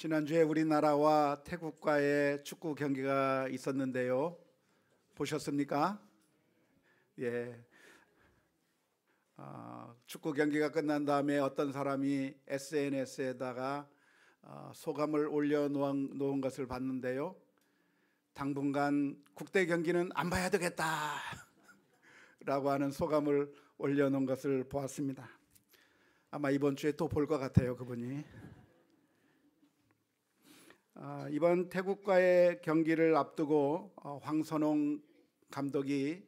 지난주에 우리나라와 태국과의 축구 경기가 있었는데요. 보셨습니까? 예. 축구 경기가 끝난 다음에 어떤 사람이 SNS에다가 소감을 올려놓은 것을 봤는데요. 당분간 국대 경기는 안 봐야 되겠다 라고 하는 소감을 올려놓은 것을 보았습니다. 아마 이번 주에 또 볼 것 같아요, 그분이. 이번 태국과의 경기를 앞두고 황선홍 감독이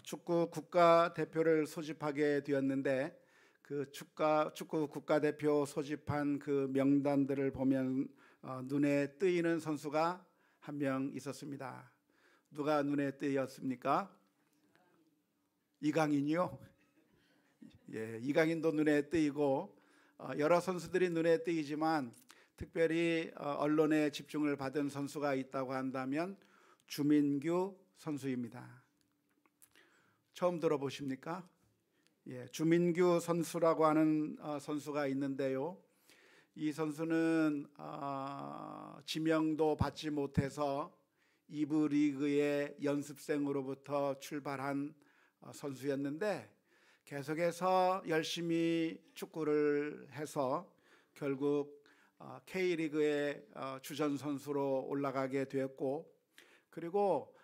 축구 국가대표를 소집하게 되었는데, 그 축구 국가대표 소집한 그 명단들을 보면 눈에 띄는 선수가 한 명 있었습니다. 누가 눈에 띄었습니까? 이강인이요? 예, 이강인도 눈에 띄고 여러 선수들이 눈에 띄지만 특별히 언론의 집중을 받은 선수가 있다고 한다면 주민규 선수입니다. 처음 들어보십니까? 예, 주민규 선수라고 하는 선수가 있는데요. 이 선수는 지명도 받지 못해서 2부 리그의 연습생으로부터 출발한 선수였는데 계속해서 열심히 축구를 해서 결국 K리그의 주전 선수로 올라가게 되었고, 그리고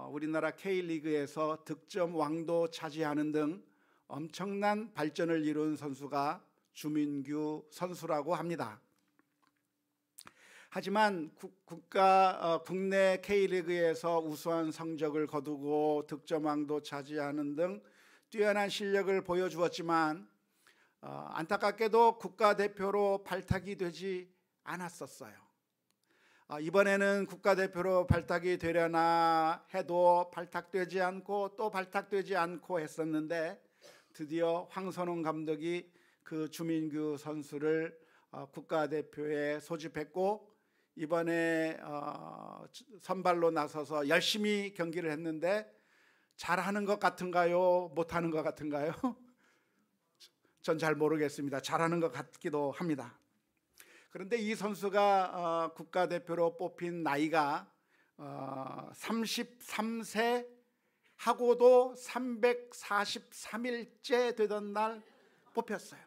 우리나라 K리그에서 득점 왕도 차지하는 등 엄청난 발전을 이룬 선수가 주민규 선수라고 합니다. 하지만 국내 K리그에서 우수한 성적을 거두고 득점 왕도 차지하는 등 뛰어난 실력을 보여주었지만 안타깝게도 국가대표로 발탁이 되지 않았었어요. 이번에는 국가대표로 발탁이 되려나 해도 발탁되지 않고 또 발탁되지 않고 했었는데, 드디어 황선홍 감독이 그 주민규 선수를 국가대표에 소집했고, 이번에 선발로 나서서 열심히 경기를 했는데 잘하는 것 같은가요? 못하는 것 같은가요? 전 잘 모르겠습니다. 잘하는 것 같기도 합니다. 그런데 이 선수가 국가대표로 뽑힌 나이가 33세 하고도 343일째 되던 날 뽑혔어요.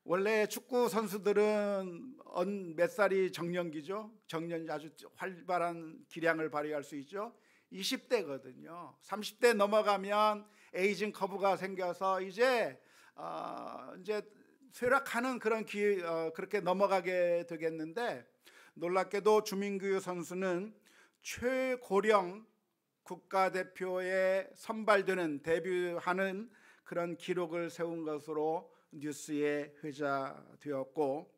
원래 축구 선수들은 몇 살이 정년기죠? 정년이 아주 활발한 기량을 발휘할 수 있죠. 20대거든요. 30대 넘어가면 에이징 커브가 생겨서 이제 쇠락하는 그런 그렇게 넘어가게 되겠는데, 놀랍게도 주민규 선수는 최고령 국가대표에 선발되는 데뷔하는 그런 기록을 세운 것으로 뉴스에 회자되었고,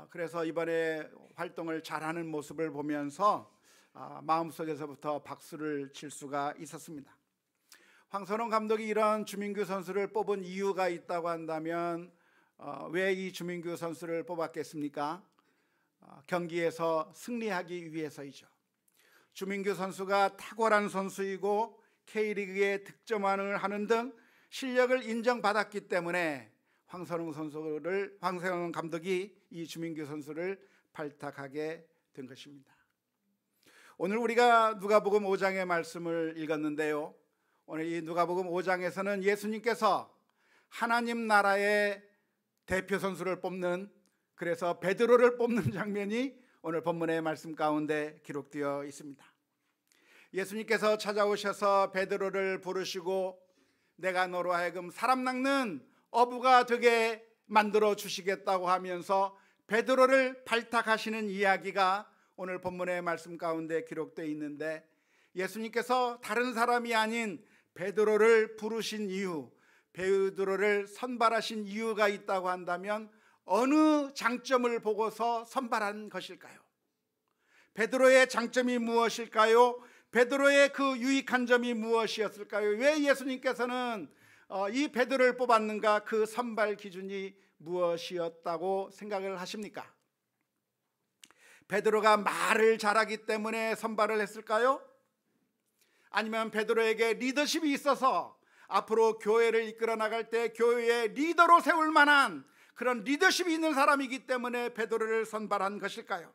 그래서 이번에 활동을 잘하는 모습을 보면서 마음속에서부터 박수를 칠 수가 있었습니다. 황선홍 감독이 이런 주민규 선수를 뽑은 이유가 있다고 한다면 왜 이 주민규 선수를 뽑았겠습니까? 경기에서 승리하기 위해서이죠. 주민규 선수가 탁월한 선수이고 K리그에 득점왕을 하는 등 실력을 인정받았기 때문에 황선홍 감독이 이 주민규 선수를 발탁하게 된 것입니다. 오늘 우리가 누가복음 5장의 말씀을 읽었는데요. 오늘 이 누가복음 5장에서는 예수님께서 하나님 나라의 대표 선수를 뽑는, 그래서 베드로를 뽑는 장면이 오늘 본문의 말씀 가운데 기록되어 있습니다. 예수님께서 찾아오셔서 베드로를 부르시고 내가 너로 하여금 사람 낚는 어부가 되게 만들어 주시겠다고 하면서 베드로를 발탁하시는 이야기가 오늘 본문의 말씀 가운데 기록되어 있는데, 예수님께서 다른 사람이 아닌 베드로를 부르신 이유, 베드로를 선발하신 이유가 있다고 한다면 어느 장점을 보고서 선발한 것일까요? 베드로의 장점이 무엇일까요? 베드로의 그 유익한 점이 무엇이었을까요? 왜 예수님께서는 이 베드로를 뽑았는가? 그 선발 기준이 무엇이었다고 생각을 하십니까? 베드로가 말을 잘하기 때문에 선발을 했을까요? 아니면 베드로에게 리더십이 있어서 앞으로 교회를 이끌어 나갈 때 교회의 리더로 세울 만한 그런 리더십이 있는 사람이기 때문에 베드로를 선발한 것일까요?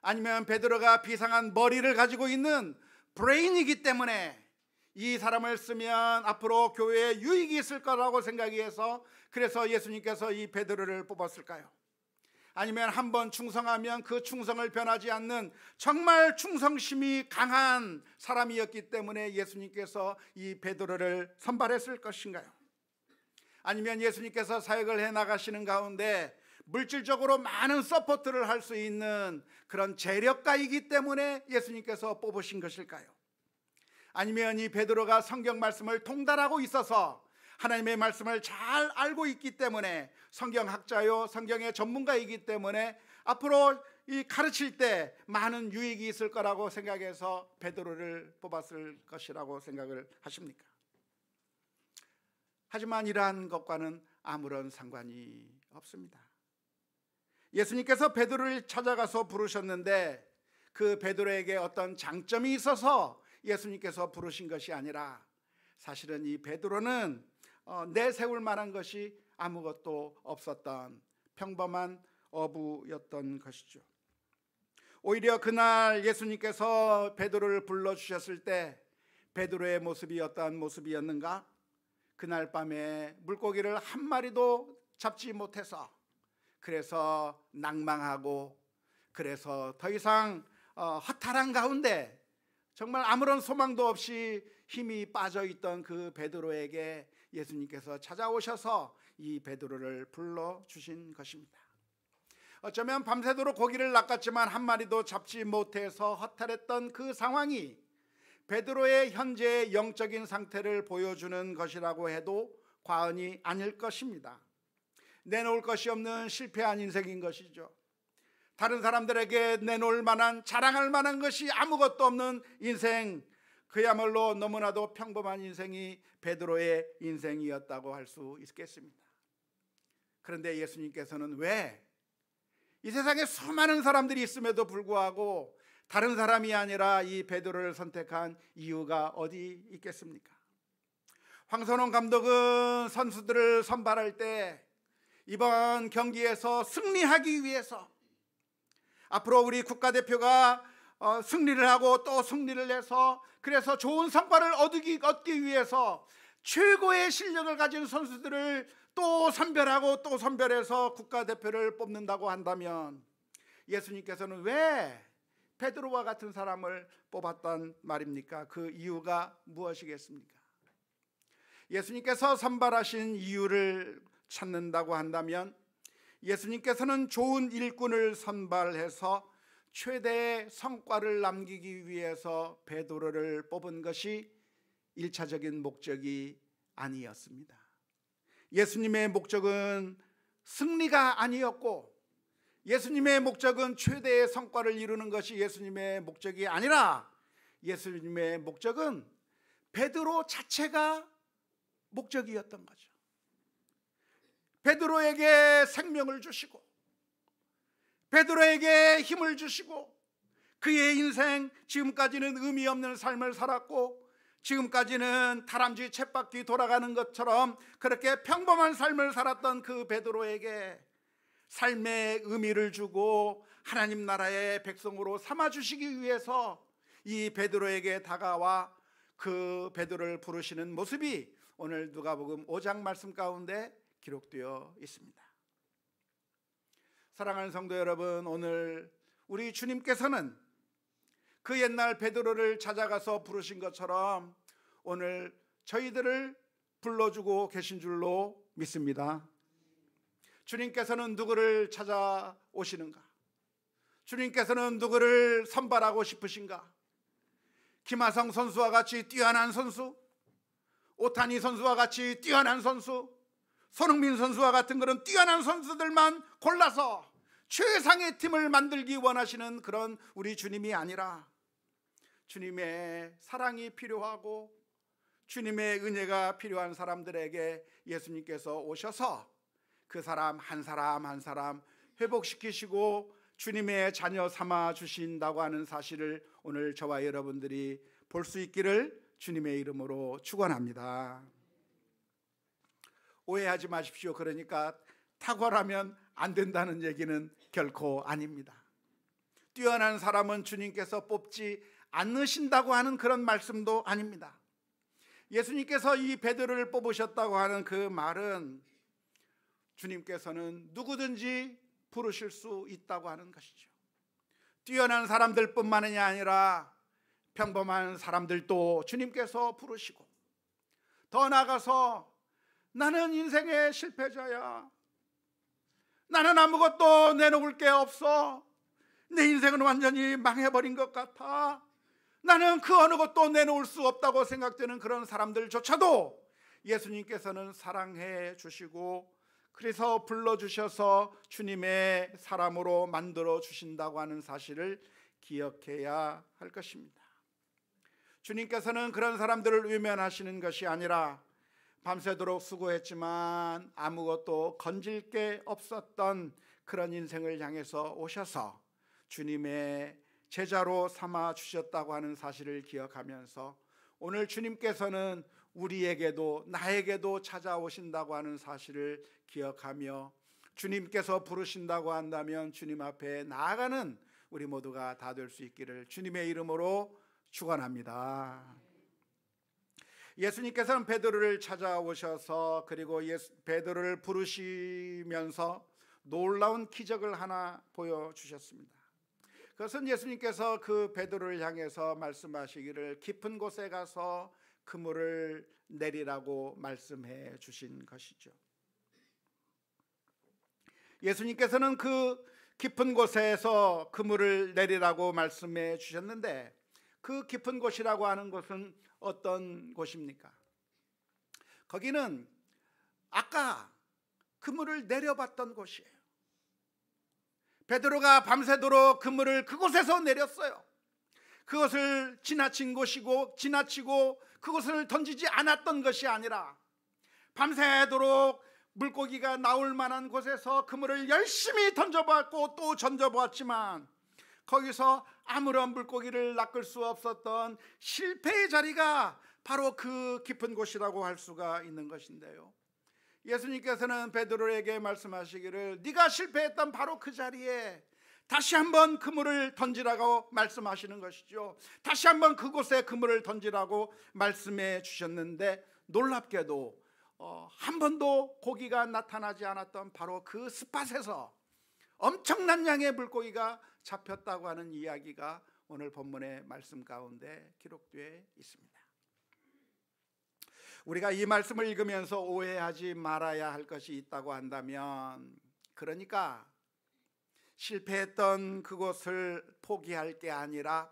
아니면 베드로가 비상한 머리를 가지고 있는 브레인이기 때문에 이 사람을 쓰면 앞으로 교회에 유익이 있을 거라고 생각해서 그래서 예수님께서 이 베드로를 뽑았을까요? 아니면 한번 충성하면 그 충성을 변하지 않는 정말 충성심이 강한 사람이었기 때문에 예수님께서 이 베드로를 선발했을 것인가요? 아니면 예수님께서 사역을 해나가시는 가운데 물질적으로 많은 서포트를 할 수 있는 그런 재력가이기 때문에 예수님께서 뽑으신 것일까요? 아니면 이 베드로가 성경 말씀을 통달하고 있어서 하나님의 말씀을 잘 알고 있기 때문에 성경학자요 성경의 전문가이기 때문에 앞으로 이 가르칠 때 많은 유익이 있을 거라고 생각해서 베드로를 뽑았을 것이라고 생각을 하십니까? 하지만 이러한 것과는 아무런 상관이 없습니다. 예수님께서 베드로를 찾아가서 부르셨는데 그 베드로에게 어떤 장점이 있어서 예수님께서 부르신 것이 아니라 사실은 이 베드로는 내세울 만한 것이 아무것도 없었던 평범한 어부였던 것이죠. 오히려 그날 예수님께서 베드로를 불러주셨을 때 베드로의 모습이 어떠한 모습이었는가? 그날 밤에 물고기를 한 마리도 잡지 못해서 그래서 낭망하고 그래서 더 이상 허탈한 가운데 정말 아무런 소망도 없이 힘이 빠져있던 그 베드로에게 예수님께서 찾아오셔서 이 베드로를 불러주신 것입니다. 어쩌면 밤새도록 고기를 낚았지만 한 마리도 잡지 못해서 허탈했던 그 상황이 베드로의 현재의 영적인 상태를 보여주는 것이라고 해도 과언이 아닐 것입니다. 내놓을 것이 없는 실패한 인생인 것이죠. 다른 사람들에게 내놓을 만한 자랑할 만한 것이 아무것도 없는 인생, 그야말로 너무나도 평범한 인생이 베드로의 인생이었다고 할 수 있겠습니다. 그런데 예수님께서는 왜 이 세상에 수많은 사람들이 있음에도 불구하고 다른 사람이 아니라 이 베드로를 선택한 이유가 어디 있겠습니까? 황선홍 감독은 선수들을 선발할 때 이번 경기에서 승리하기 위해서 앞으로 우리 국가대표가 승리를 하고 또 승리를 해서 그래서 좋은 성과를 얻기 위해서 최고의 실력을 가진 선수들을 또 선별하고 또 선별해서 국가대표를 뽑는다고 한다면 예수님께서는 왜 베드로와 같은 사람을 뽑았단 말입니까? 그 이유가 무엇이겠습니까? 예수님께서 선발하신 이유를 찾는다고 한다면 예수님께서는 좋은 일꾼을 선발해서 최대의 성과를 남기기 위해서 베드로를 뽑은 것이 1차적인 목적이 아니었습니다. 예수님의 목적은 승리가 아니었고 예수님의 목적은 최대의 성과를 이루는 것이 예수님의 목적이 아니라 예수님의 목적은 베드로 자체가 목적이었던 거죠. 베드로에게 생명을 주시고 베드로에게 힘을 주시고 그의 인생 지금까지는 의미 없는 삶을 살았고 지금까지는 다람쥐 쳇바퀴 돌아가는 것처럼 그렇게 평범한 삶을 살았던 그 베드로에게 삶의 의미를 주고 하나님 나라의 백성으로 삼아주시기 위해서 이 베드로에게 다가와 그 베드로를 부르시는 모습이 오늘 누가복음 5장 말씀 가운데 기록되어 있습니다. 사랑하는 성도 여러분, 오늘 우리 주님께서는 그 옛날 베드로를 찾아가서 부르신 것처럼 오늘 저희들을 불러주고 계신 줄로 믿습니다. 주님께서는 누구를 찾아오시는가? 주님께서는 누구를 선발하고 싶으신가? 김하성 선수와 같이 뛰어난 선수, 오타니 선수와 같이 뛰어난 선수, 손흥민 선수와 같은 그런 뛰어난 선수들만 골라서 최상의 팀을 만들기 원하시는 그런 우리 주님이 아니라 주님의 사랑이 필요하고 주님의 은혜가 필요한 사람들에게 예수님께서 오셔서 그 사람 한 사람 한 사람 회복시키시고 주님의 자녀 삼아 주신다고 하는 사실을 오늘 저와 여러분들이 볼 수 있기를 주님의 이름으로 축원합니다. 오해하지 마십시오. 그러니까 탁월하면 안 된다는 얘기는 결코 아닙니다. 뛰어난 사람은 주님께서 뽑지 않으신다고 하는 그런 말씀도 아닙니다. 예수님께서 이 베드로를 뽑으셨다고 하는 그 말은 주님께서는 누구든지 부르실 수 있다고 하는 것이죠. 뛰어난 사람들뿐만이 아니라 평범한 사람들도 주님께서 부르시고, 더 나아가서 나는 인생의 실패자야, 나는 아무것도 내놓을 게 없어, 내 인생은 완전히 망해버린 것 같아, 나는 그 어느 것도 내놓을 수 없다고 생각되는 그런 사람들조차도 예수님께서는 사랑해 주시고, 그래서 불러주셔서 주님의 사람으로 만들어 주신다고 하는 사실을 기억해야 할 것입니다. 주님께서는 그런 사람들을 외면하시는 것이 아니라 밤새도록 수고했지만 아무것도 건질 게 없었던 그런 인생을 향해서 오셔서 주님의 제자로 삼아 주셨다고 하는 사실을 기억하면서, 오늘 주님께서는 우리에게도 나에게도 찾아오신다고 하는 사실을 기억하며, 주님께서 부르신다고 한다면 주님 앞에 나아가는 우리 모두가 다 될 수 있기를 주님의 이름으로 축원합니다. 예수님께서는 베드로를 찾아오셔서 그리고 베드로를 부르시면서 놀라운 기적을 하나 보여주셨습니다. 그것은 예수님께서 그 베드로를 향해서 말씀하시기를 깊은 곳에 가서 그물을 내리라고 말씀해 주신 것이죠. 예수님께서는 그 깊은 곳에서 그물을 내리라고 말씀해 주셨는데, 그 깊은 곳이라고 하는 곳은 어떤 곳입니까? 거기는 아까 그물을 내려봤던 곳이에요. 베드로가 밤새도록 그물을 그곳에서 내렸어요. 그것을 지나치고 그것을 던지지 않았던 것이 아니라 밤새도록 물고기가 나올 만한 곳에서 그물을 열심히 던져봤고 또 던져보았지만 거기서 아무런 물고기를 낚을 수 없었던 실패의 자리가 바로 그 깊은 곳이라고 할 수가 있는 것인데요, 예수님께서는 베드로에게 말씀하시기를 네가 실패했던 바로 그 자리에 다시 한번 그물을 던지라고 말씀하시는 것이죠. 다시 한번 그곳에 그물을 던지라고 말씀해 주셨는데, 놀랍게도 한 번도 고기가 나타나지 않았던 바로 그 스팟에서 엄청난 양의 물고기가 잡혔다고 하는 이야기가 오늘 본문의 말씀 가운데 기록되어 있습니다. 우리가 이 말씀을 읽으면서 오해하지 말아야 할 것이 있다고 한다면, 그러니까 실패했던 그곳을 포기할 게 아니라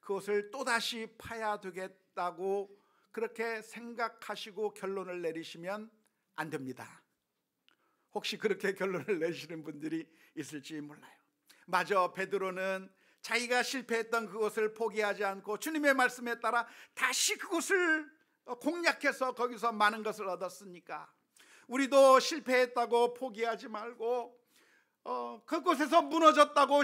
그것을 또다시 파야 되겠다고 그렇게 생각하시고 결론을 내리시면 안 됩니다. 혹시 그렇게 결론을 내리시는 분들이 있을지 몰라요. 마저 베드로는 자기가 실패했던 그것을 포기하지 않고 주님의 말씀에 따라 다시 그곳을 공략해서 거기서 많은 것을 얻었으니까, 우리도 실패했다고 포기하지 말고 그곳에서 무너졌다고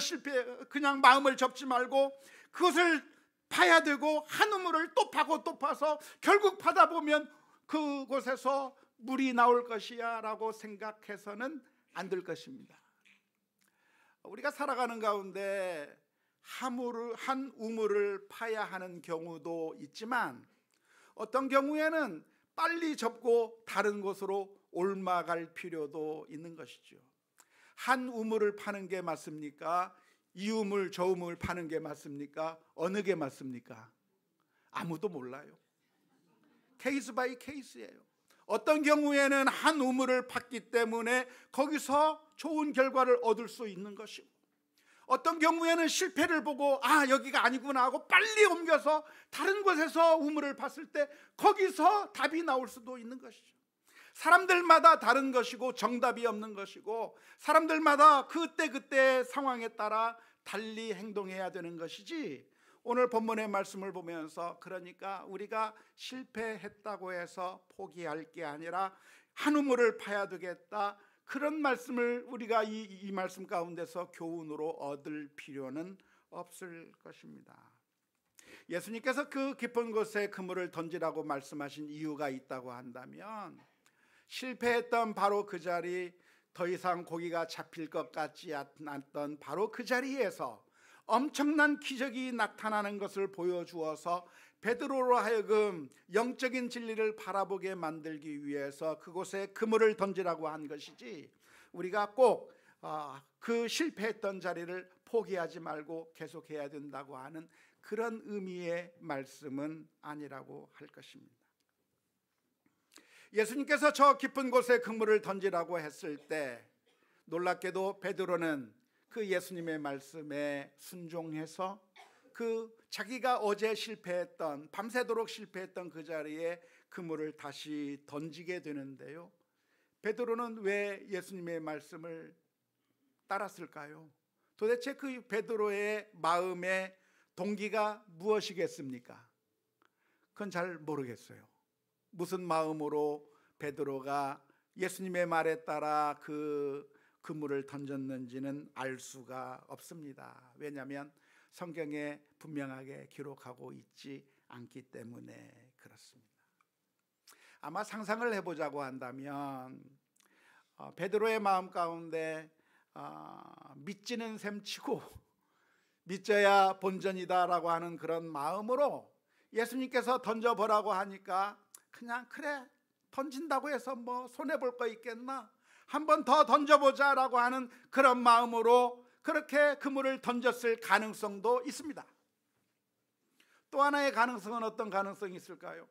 그냥 마음을 접지 말고 그것을 파야 되고 한 우물을 또 파고 또 파서 결국 파다 보면 그곳에서 물이 나올 것이야 라고 생각해서는 안 될 것입니다. 우리가 살아가는 가운데 한 우물을 파야 하는 경우도 있지만, 어떤 경우에는 빨리 접고 다른 곳으로 옮아갈 필요도 있는 것이죠. 한 우물을 파는 게 맞습니까? 이 우물 저 우물 파는 게 맞습니까? 어느 게 맞습니까? 아무도 몰라요. 케이스 바이 케이스예요. 어떤 경우에는 한 우물을 팠기 때문에 거기서 좋은 결과를 얻을 수 있는 것이고, 어떤 경우에는 실패를 보고 여기가 아니구나 하고 빨리 옮겨서 다른 곳에서 우물을 봤을 때 거기서 답이 나올 수도 있는 것이죠. 사람들마다 다른 것이고 정답이 없는 것이고, 사람들마다 그때 상황에 따라 달리 행동해야 되는 것이지, 오늘 본문의 말씀을 보면서 그러니까 우리가 실패했다고 해서 포기할 게 아니라 한 우물을 파야 되겠다, 그런 말씀을 우리가 이 말씀 가운데서 교훈으로 얻을 필요는 없을 것입니다. 예수님께서 그 깊은 곳에 그물을 던지라고 말씀하신 이유가 있다고 한다면, 실패했던 바로 그 자리, 더 이상 고기가 잡힐 것 같지 않았던 바로 그 자리에서 엄청난 기적이 나타나는 것을 보여주어서 베드로로 하여금 영적인 진리를 바라보게 만들기 위해서 그곳에 그물을 던지라고 한 것이지, 우리가 꼭 그 실패했던 자리를 포기하지 말고 계속해야 된다고 하는 그런 의미의 말씀은 아니라고 할 것입니다. 예수님께서 저 깊은 곳에 그물을 던지라고 했을 때 놀랍게도 베드로는 그 예수님의 말씀에 순종해서 그 자기가 어제 실패했던, 밤새도록 실패했던 그 자리에 그물을 다시 던지게 되는데요, 베드로는 왜 예수님의 말씀을 따랐을까요? 도대체 그 베드로의 마음의 동기가 무엇이겠습니까? 그건 잘 모르겠어요. 무슨 마음으로 베드로가 예수님의 말에 따라 그 그물을 던졌는지는 알 수가 없습니다. 왜냐하면 성경에 분명하게 기록하고 있지 않기 때문에 그렇습니다. 아마 상상을 해보자고 한다면 베드로의 마음 가운데 믿지는 셈치고 믿져야 본전이다라고 하는 그런 마음으로 예수님께서 던져보라고 하니까 그냥 그래, 던진다고 해서 뭐 손해볼 거 있겠나, 한 번 더 던져보자라고 하는 그런 마음으로 그렇게 그물을 던졌을 가능성도 있습니다. 또 하나의 가능성은 어떤 가능성이 있을까요?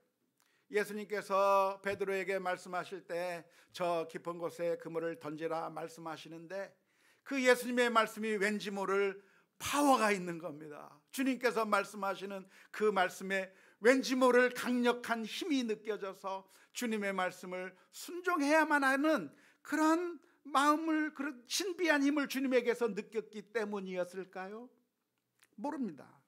예수님께서 베드로에게 말씀하실 때 저 깊은 곳에 그물을 던지라 말씀하시는데 그 예수님의 말씀이 왠지 모를 파워가 있는 겁니다. 주님께서 말씀하시는 그 말씀에 왠지 모를 강력한 힘이 느껴져서 주님의 말씀을 순종해야만 하는 그런 마음을, 그런 신비한 힘을 주님에게서 느꼈기 때문이었을까요? 모릅니다.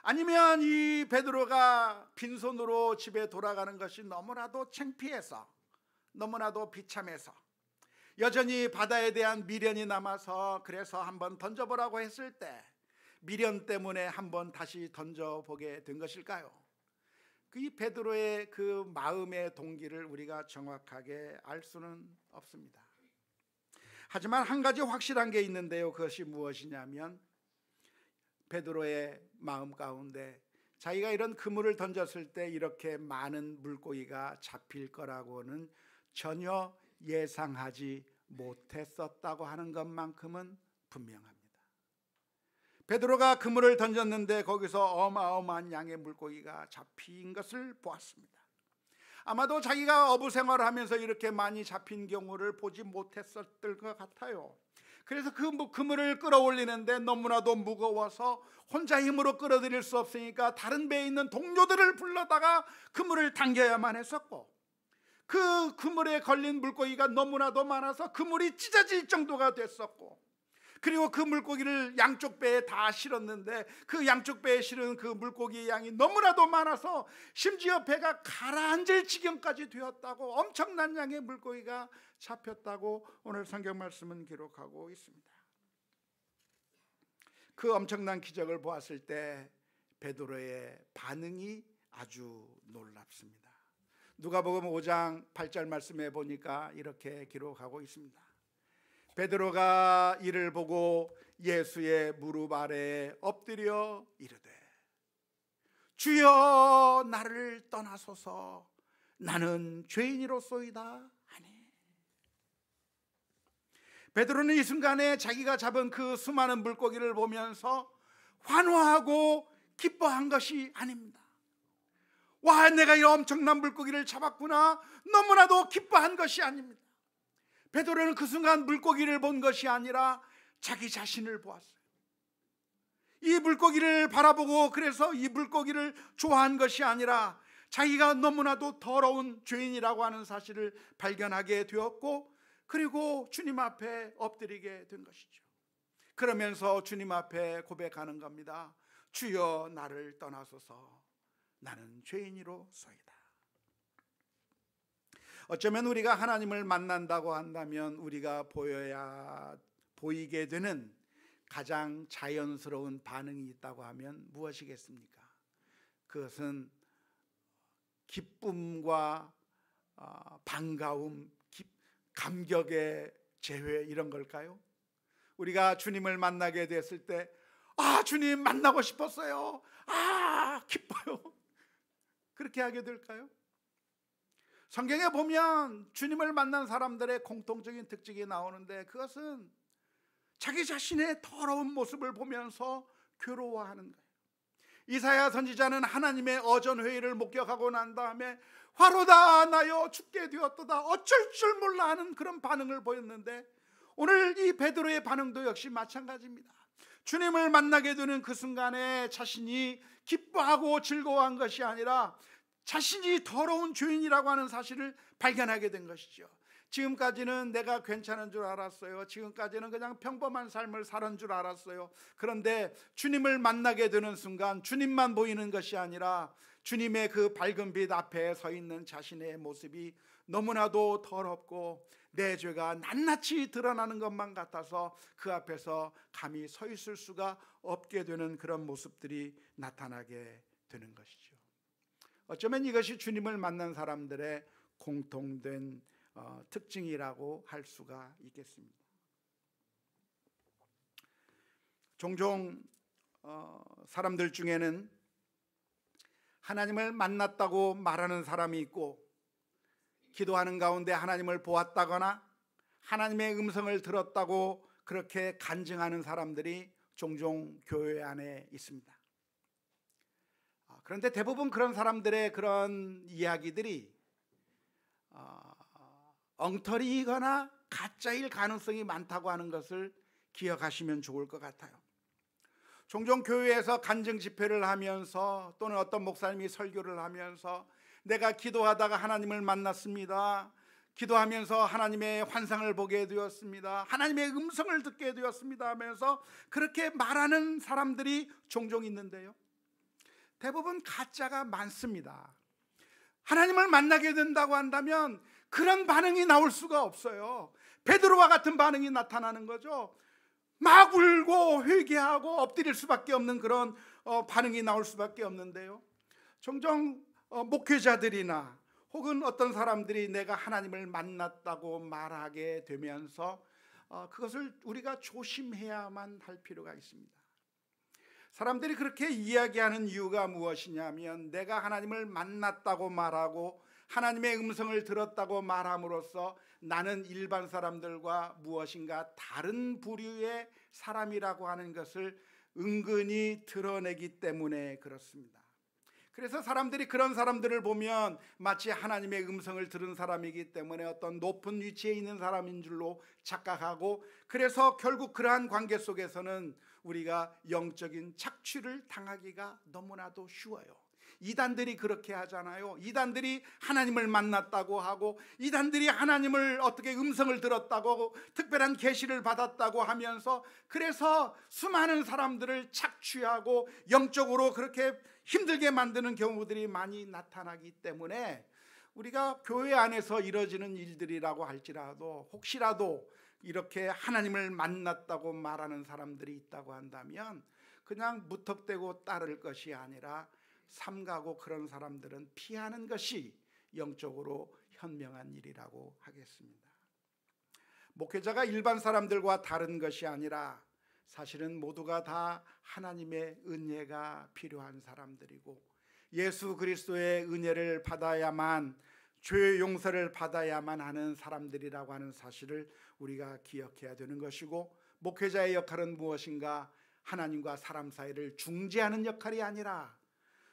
아니면 이 베드로가 빈손으로 집에 돌아가는 것이 너무나도 창피해서, 너무나도 비참해서, 여전히 바다에 대한 미련이 남아서 그래서 한번 던져보라고 했을 때 미련 때문에 한번 다시 던져보게 된 것일까요? 이 베드로의 그 마음의 동기를 우리가 정확하게 알 수는 없습니다. 하지만 한 가지 확실한 게 있는데요, 그것이 무엇이냐면 베드로의 마음 가운데 자기가 이런 그물을 던졌을 때 이렇게 많은 물고기가 잡힐 거라고는 전혀 예상하지 못했었다고 하는 것만큼은 분명합니다. 베드로가 그물을 던졌는데 거기서 어마어마한 양의 물고기가 잡힌 것을 보았습니다. 아마도 자기가 어부 생활을 하면서 이렇게 많이 잡힌 경우를 보지 못했었을 것 같아요. 그래서 그 그물을 끌어올리는데 너무나도 무거워서 혼자 힘으로 끌어들일 수 없으니까 다른 배에 있는 동료들을 불러다가 그물을 당겨야만 했었고, 그 그물에 걸린 물고기가 너무나도 많아서 그물이 찢어질 정도가 됐었고, 그리고 그 물고기를 양쪽 배에 다 실었는데 그 양쪽 배에 실은 그 물고기의 양이 너무나도 많아서 심지어 배가 가라앉을 지경까지 되었다고, 엄청난 양의 물고기가 잡혔다고 오늘 성경 말씀은 기록하고 있습니다. 그 엄청난 기적을 보았을 때 베드로의 반응이 아주 놀랍습니다. 누가복음 5장 8절 말씀에 보니까 이렇게 기록하고 있습니다. 베드로가 이를 보고 예수의 무릎 아래에 엎드려 이르되 주여 나를 떠나소서 나는 죄인이로소이다 하니. 베드로는 이 순간에 자기가 잡은 그 수많은 물고기를 보면서 환호하고 기뻐한 것이 아닙니다. 와, 내가 이 엄청난 물고기를 잡았구나, 너무나도 기뻐한 것이 아닙니다. 베드로는 그 순간 물고기를 본 것이 아니라 자기 자신을 보았어요. 이 물고기를 바라보고 그래서 이 물고기를 좋아한 것이 아니라 자기가 너무나도 더러운 죄인이라고 하는 사실을 발견하게 되었고, 그리고 주님 앞에 엎드리게 된 것이죠. 그러면서 주님 앞에 고백하는 겁니다. 주여 나를 떠나소서 나는 죄인이로소이다. 어쩌면 우리가 하나님을 만난다고 한다면 우리가 보이게 되는 가장 자연스러운 반응이 있다고 하면 무엇이겠습니까? 그것은 기쁨과 반가움, 감격의 재회 이런 걸까요? 우리가 주님을 만나게 됐을 때 주님 만나고 싶었어요. 기뻐요. 그렇게 하게 될까요? 성경에 보면 주님을 만난 사람들의 공통적인 특징이 나오는데 그것은 자기 자신의 더러운 모습을 보면서 괴로워하는 거예요. 이사야 선지자는 하나님의 어전회의를 목격하고 난 다음에 화로다 나여 죽게 되었도다 어쩔 줄 몰라 하는 그런 반응을 보였는데 오늘 이 베드로의 반응도 역시 마찬가지입니다. 주님을 만나게 되는 그 순간에 자신이 기뻐하고 즐거워한 것이 아니라 자신이 더러운 죄인이라고 하는 사실을 발견하게 된 것이죠. 지금까지는 내가 괜찮은 줄 알았어요. 지금까지는 그냥 평범한 삶을 사는 줄 알았어요. 그런데 주님을 만나게 되는 순간 주님만 보이는 것이 아니라 주님의 그 밝은 빛 앞에 서 있는 자신의 모습이 너무나도 더럽고 내 죄가 낱낱이 드러나는 것만 같아서 그 앞에서 감히 서 있을 수가 없게 되는 그런 모습들이 나타나게 되는 것이죠. 어쩌면 이것이 주님을 만난 사람들의 공통된 특징이라고 할 수가 있겠습니다. 종종 사람들 중에는 하나님을 만났다고 말하는 사람이 있고 기도하는 가운데 하나님을 보았다거나 하나님의 음성을 들었다고 그렇게 간증하는 사람들이 종종 교회 안에 있습니다. 그런데 대부분 그런 사람들의 그런 이야기들이 엉터리이거나 가짜일 가능성이 많다고 하는 것을 기억하시면 좋을 것 같아요. 종종 교회에서 간증 집회를 하면서 또는 어떤 목사님이 설교를 하면서 내가 기도하다가 하나님을 만났습니다. 기도하면서 하나님의 환상을 보게 되었습니다. 하나님의 음성을 듣게 되었습니다 하면서 그렇게 말하는 사람들이 종종 있는데요, 대부분 가짜가 많습니다. 하나님을 만나게 된다고 한다면 그런 반응이 나올 수가 없어요. 베드로와 같은 반응이 나타나는 거죠. 막 울고 회개하고 엎드릴 수밖에 없는 그런 반응이 나올 수밖에 없는데요, 종종 목회자들이나 혹은 어떤 사람들이 내가 하나님을 만났다고 말하게 되면서 그것을 우리가 조심해야만 할 필요가 있습니다. 사람들이 그렇게 이야기하는 이유가 무엇이냐면 내가 하나님을 만났다고 말하고 하나님의 음성을 들었다고 말함으로써 나는 일반 사람들과 무엇인가 다른 부류의 사람이라고 하는 것을 은근히 드러내기 때문에 그렇습니다. 그래서 사람들이 그런 사람들을 보면 마치 하나님의 음성을 들은 사람이기 때문에 어떤 높은 위치에 있는 사람인 줄로 착각하고, 그래서 결국 그러한 관계 속에서는 우리가 영적인 착취를 당하기가 너무나도 쉬워요. 이단들이 그렇게 하잖아요. 이단들이 하나님을 만났다고 하고 이단들이 하나님을 어떻게 음성을 들었다고 특별한 계시를 받았다고 하면서 그래서 수많은 사람들을 착취하고 영적으로 그렇게 힘들게 만드는 경우들이 많이 나타나기 때문에 우리가 교회 안에서 이루어지는 일들이라고 할지라도 혹시라도 이렇게 하나님을 만났다고 말하는 사람들이 있다고 한다면 그냥 무턱대고 따를 것이 아니라 삼가고 그런 사람들은 피하는 것이 영적으로 현명한 일이라고 하겠습니다. 목회자가 일반 사람들과 다른 것이 아니라 사실은 모두가 다 하나님의 은혜가 필요한 사람들이고 예수 그리스도의 은혜를 받아야만, 죄 용서를 받아야만 하는 사람들이라고 하는 사실을 우리가 기억해야 되는 것이고, 목회자의 역할은 무엇인가? 하나님과 사람 사이를 중재하는 역할이 아니라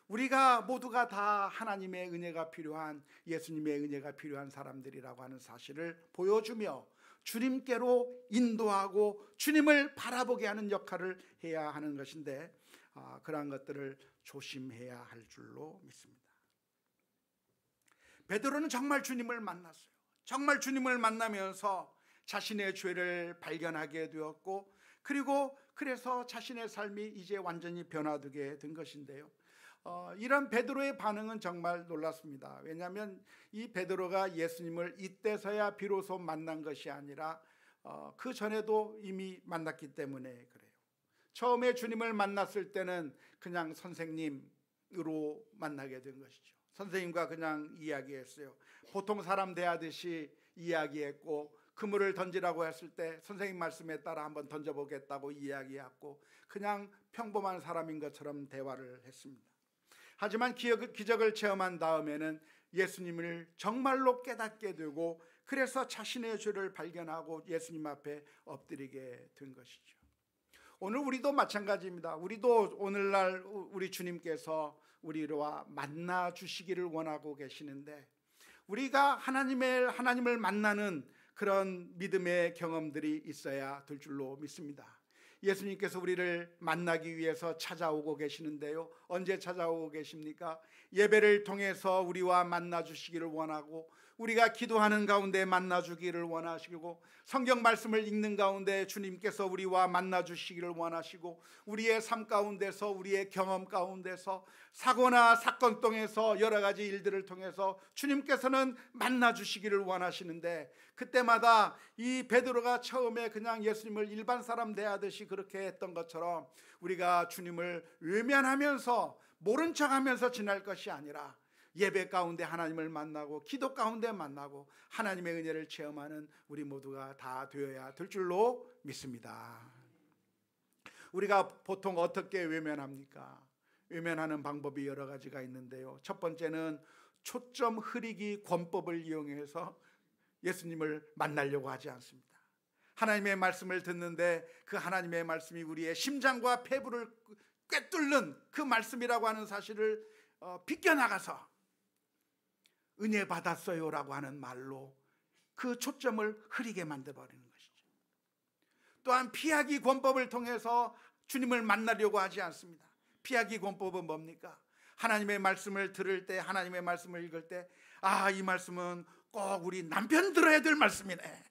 우리가 모두가 다 하나님의 은혜가 필요한, 예수님의 은혜가 필요한 사람들이라고 하는 사실을 보여주며 주님께로 인도하고 주님을 바라보게 하는 역할을 해야 하는 것인데 그러한 것들을 조심해야 할 줄로 믿습니다. 베드로는 정말 주님을 만났어요. 정말 주님을 만나면서 자신의 죄를 발견하게 되었고, 그리고 그래서 자신의 삶이 이제 완전히 변화되게 된 것인데요, 이런 베드로의 반응은 정말 놀랐습니다. 왜냐하면 이 베드로가 예수님을 이때서야 비로소 만난 것이 아니라 그 전에도 이미 만났기 때문에 그래요. 처음에 주님을 만났을 때는 그냥 선생님으로 만나게 된 것이죠. 선생님과 그냥 이야기했어요. 보통 사람 대하듯이 이야기했고, 그물을 던지라고 했을 때 선생님 말씀에 따라 한번 던져보겠다고 이야기했고, 그냥 평범한 사람인 것처럼 대화를 했습니다. 하지만 기적을 체험한 다음에는 예수님을 정말로 깨닫게 되고, 그래서 자신의 죄를 발견하고 예수님 앞에 엎드리게 된 것이죠. 오늘 우리도 마찬가지입니다. 우리도 오늘날 우리 주님께서 우리와 만나 주시기를 원하고 계시는데, 우리가 하나님을 만나는 그런 믿음의 경험들이 있어야 될 줄로 믿습니다. 예수님께서 우리를 만나기 위해서 찾아오고 계시는데요, 언제 찾아오고 계십니까? 예배를 통해서 우리와 만나 주시기를 원하고, 우리가 기도하는 가운데 만나 주기를 원하시고, 성경 말씀을 읽는 가운데 주님께서 우리와 만나 주시기를 원하시고, 우리의 삶 가운데서, 우리의 경험 가운데서, 사고나 사건 통해서, 여러 가지 일들을 통해서 주님께서는 만나 주시기를 원하시는데, 그때마다 이 베드로가 처음에 그냥 예수님을 일반 사람 대하듯이 그렇게 했던 것처럼 우리가 주님을 외면하면서 모른 척하면서 지날 것이 아니라, 예배 가운데 하나님을 만나고 기도 가운데 만나고 하나님의 은혜를 체험하는 우리 모두가 다 되어야 될 줄로 믿습니다. 우리가 보통 어떻게 외면합니까? 외면하는 방법이 여러 가지가 있는데요, 첫 번째는 초점 흐리기 권법을 이용해서 예수님을 만나려고 하지 않습니다. 하나님의 말씀을 듣는데 그 하나님의 말씀이 우리의 심장과 폐부를 꿰뚫는 그 말씀이라고 하는 사실을 비껴나가서 은혜 받았어요 라고 하는 말로 그 초점을 흐리게 만들어버리는 것이죠. 또한 피하기 권법을 통해서 주님을 만나려고 하지 않습니다. 피하기 권법은 뭡니까? 하나님의 말씀을 들을 때, 하나님의 말씀을 읽을 때, 이 말씀은 꼭 우리 남편 들어야 될 말씀이네,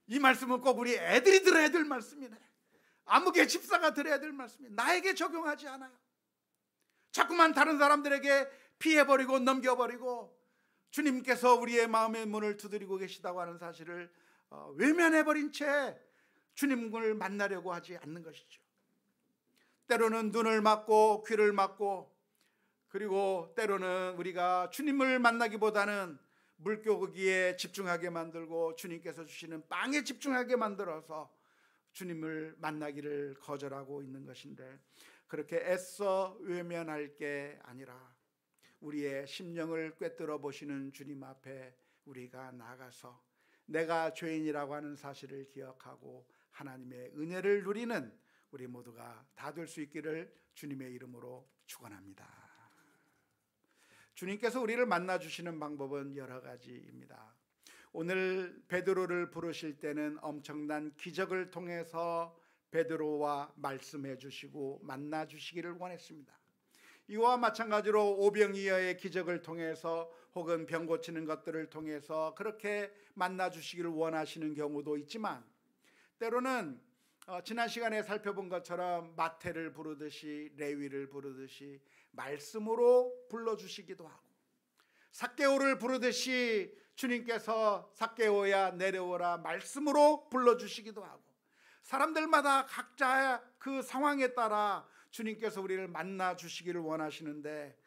이 말씀은 꼭 우리 애들이 들어야 될 말씀이네, 아무개 집사가 들어야 될 말씀이네, 나에게 적용하지 않아요. 자꾸만 다른 사람들에게 피해버리고 넘겨버리고, 주님께서 우리의 마음의 문을 두드리고 계시다고 하는 사실을 외면해버린 채 주님을 만나려고 하지 않는 것이죠. 때로는 눈을 막고 귀를 막고, 그리고 때로는 우리가 주님을 만나기보다는 물고기에 집중하게 만들고 주님께서 주시는 빵에 집중하게 만들어서 주님을 만나기를 거절하고 있는 것인데, 그렇게 애써 외면할 게 아니라 우리의 심령을 꿰뚫어 보시는 주님 앞에 우리가 나가서 내가 죄인이라고 하는 사실을 기억하고 하나님의 은혜를 누리는 우리 모두가 다 될 수 있기를 주님의 이름으로 축원합니다. 주님께서 우리를 만나 주시는 방법은 여러 가지입니다. 오늘 베드로를 부르실 때는 엄청난 기적을 통해서 베드로와 말씀해 주시고 만나 주시기를 원했습니다. 이와 마찬가지로 오병이어의 기적을 통해서 혹은 병 고치는 것들을 통해서 그렇게 만나 주시기를 원하시는 경우도 있지만, 때로는 지난 시간에 살펴본 것처럼 마태를 부르듯이, 레위를 부르듯이 말씀으로 불러주시기도 하고, 삭개오를 부르듯이 주님께서 삭개오야 내려오라 말씀으로 불러주시기도 하고, 사람들마다 각자의 그 상황에 따라 주님께서 우리를 만나 주시기를 원하시는데,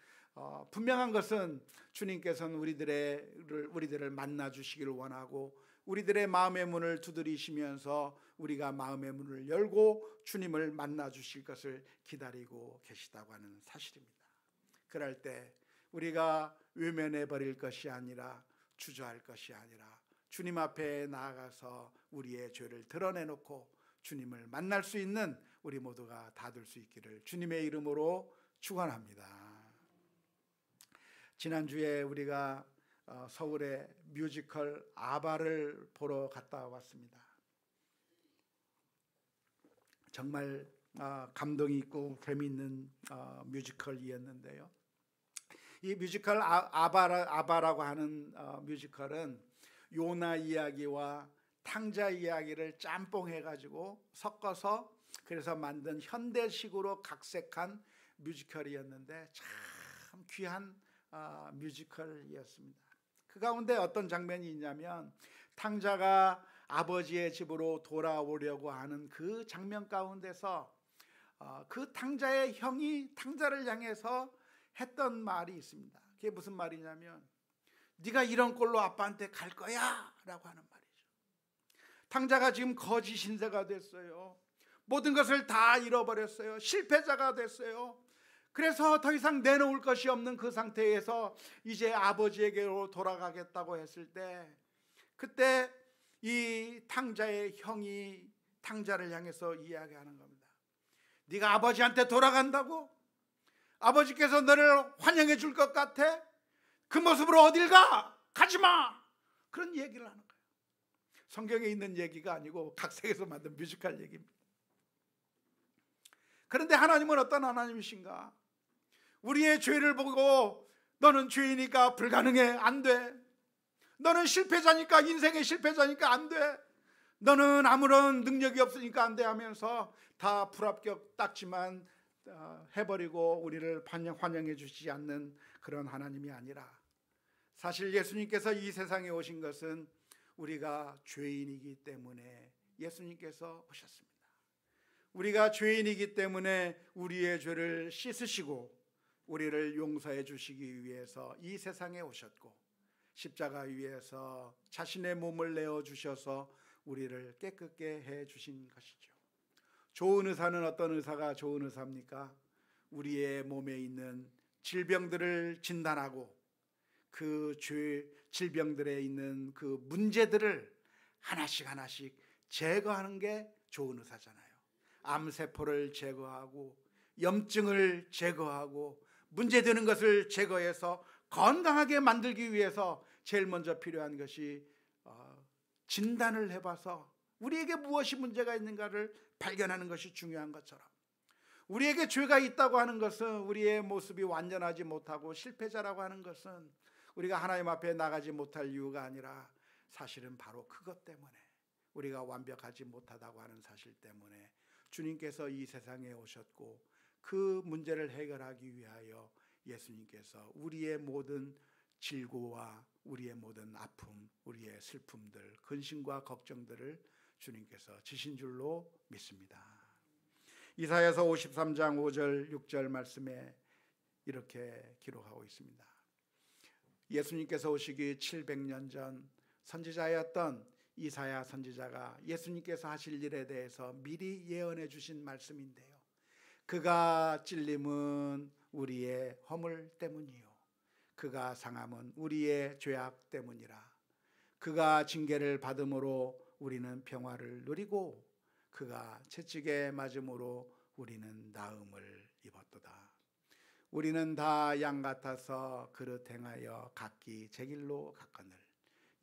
분명한 것은 주님께서는 우리들을 만나 주시기를 원하고, 우리들의 마음의 문을 두드리시면서 우리가 마음의 문을 열고 주님을 만나 주실 것을 기다리고 계시다고 하는 사실입니다. 그럴 때 우리가 외면해 버릴 것이 아니라, 주저할 것이 아니라 주님 앞에 나아가서 우리의 죄를 드러내놓고 주님을 만날 수 있는 우리 모두가 다 될 수 있기를 주님의 이름으로 축원합니다. 지난주에 우리가 서울의 뮤지컬 아바를 보러 갔다 왔습니다. 정말 감동이 있고 재미있는 뮤지컬이었는데요, 이 뮤지컬 아바라고 하는 뮤지컬은 요나 이야기와 탕자 이야기를 짬뽕해가지고 섞어서 그래서 만든 현대식으로 각색한 뮤지컬이었는데 참 귀한 뮤지컬이었습니다. 그 가운데 어떤 장면이 있냐면, 탕자가 아버지의 집으로 돌아오려고 하는 그 장면 가운데서 그 탕자의 형이 탕자를 향해서 했던 말이 있습니다. 그게 무슨 말이냐면, 네가 이런 꼴로 아빠한테 갈 거야 라고 하는 말이죠. 탕자가 지금 거지 신세가 됐어요. 모든 것을 다 잃어버렸어요. 실패자가 됐어요. 그래서 더 이상 내놓을 것이 없는 그 상태에서 이제 아버지에게로 돌아가겠다고 했을 때, 그때 이 탕자의 형이 탕자를 향해서 이야기하는 겁니다. 네가 아버지한테 돌아간다고? 아버지께서 너를 환영해 줄 것 같아? 그 모습으로 어딜 가? 가지마! 그런 얘기를 하는 거예요. 성경에 있는 얘기가 아니고 각색에서 만든 뮤지컬 얘기입니다. 그런데 하나님은 어떤 하나님이신가? 우리의 죄를 보고 너는 죄이니까 불가능해, 안 돼. 너는 실패자니까, 인생의 실패자니까 안 돼. 너는 아무런 능력이 없으니까 안 돼 하면서 다 불합격 딱지만 해버리고 우리를 환영해 주시지 않는 그런 하나님이 아니라, 사실 예수님께서 이 세상에 오신 것은 우리가 죄인이기 때문에 예수님께서 오셨습니다. 우리가 죄인이기 때문에 우리의 죄를 씻으시고 우리를 용서해 주시기 위해서 이 세상에 오셨고, 십자가 위에서 자신의 몸을 내어 주셔서 우리를 깨끗게 해 주신 것이죠. 좋은 의사는 어떤 의사가 좋은 의사입니까? 우리의 몸에 있는 질병들을 진단하고 그 질병들에 있는 그 문제들을 하나씩 하나씩 제거하는 게 좋은 의사잖아요. 암세포를 제거하고 염증을 제거하고 문제되는 것을 제거해서 건강하게 만들기 위해서 제일 먼저 필요한 것이 진단을 해봐서 우리에게 무엇이 문제가 있는가를 발견하는 것이 중요한 것처럼, 우리에게 죄가 있다고 하는 것은, 우리의 모습이 완전하지 못하고 실패자라고 하는 것은 우리가 하나님 앞에 나가지 못할 이유가 아니라 사실은 바로 그것 때문에, 우리가 완벽하지 못하다고 하는 사실 때문에 주님께서 이 세상에 오셨고, 그 문제를 해결하기 위하여 예수님께서 우리의 모든 질고와 우리의 모든 아픔, 우리의 슬픔들, 근심과 걱정들을 주님께서 지신 줄로 믿습니다. 이사야서 53장 5절 6절 말씀에 이렇게 기록하고 있습니다. 예수님께서 오시기 700년 전 선지자였던 이사야 선지자가 예수님께서 하실 일에 대해서 미리 예언해 주신 말씀인데요, 그가 찔림은 우리의 허물 때문이요, 그가 상함은 우리의 죄악 때문이라. 그가 징계를 받음으로 우리는 평화를 누리고 그가 채찍에 맞음으로 우리는 나음을 입었도다. 우리는 다 양 같아서 그릇 행하여 각기 제 길로 갔거늘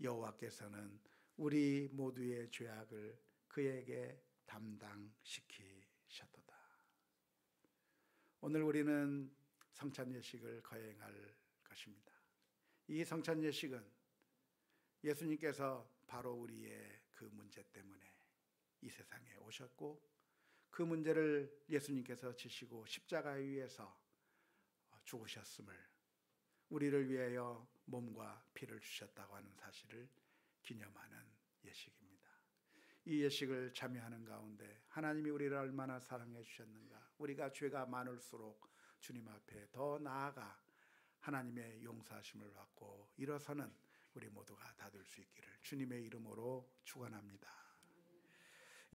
여호와께서는 우리 모두의 죄악을 그에게 담당시키셨도다. 오늘 우리는 성찬예식을 거행할 것입니다. 이 성찬예식은 예수님께서 바로 우리의 그 문제 때문에 이 세상에 오셨고, 그 문제를 예수님께서 지시고 십자가 위에서 죽으셨음을, 우리를 위하여 몸과 피를 주셨다고 하는 사실을 기념하는 예식입니다. 이 예식을 참여하는 가운데 하나님이 우리를 얼마나 사랑해 주셨는가, 우리가 죄가 많을수록 주님 앞에 더 나아가 하나님의 용서하심을 받고 일어서는 우리 모두가 다 될 수 있기를 주님의 이름으로 축원합니다.